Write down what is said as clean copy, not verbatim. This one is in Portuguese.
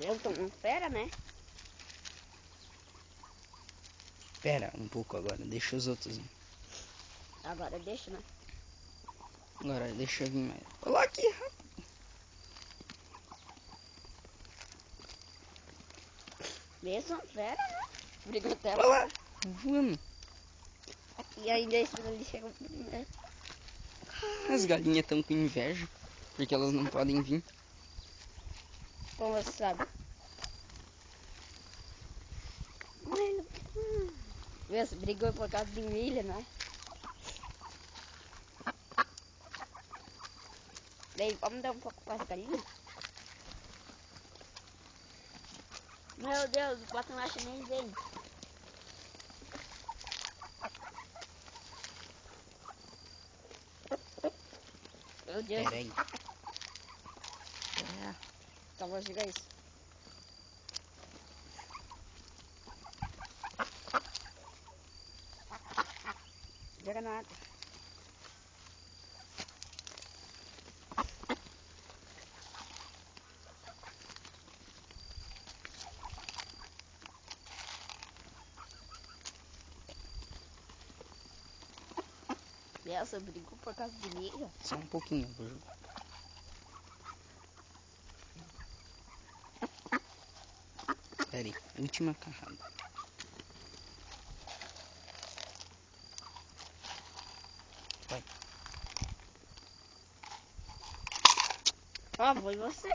Eu tô uma fera, né? Pera um pouco agora, deixa os outros. Agora deixa, né? Agora deixa eu vir mais. Olha aqui, rápido. Mesmo uma fera, né? Brigou até Olha lá, voando. E ainda esses ali chegam primeiro. As galinhas estão com inveja, porque elas não podem vir. Como você sabe? Você brigou por causa de milho, né? Daí, vamos dar um pouco para as galinhas? Meu Deus, o pato não acha nem vem. Meu Deus. Pera aí. Então vou jogar isso. Joga na água. Essa brigou por causa de milho? Só um pouquinho, vou jogar. Pera aí, última carrada. Vai. Ó, foi você.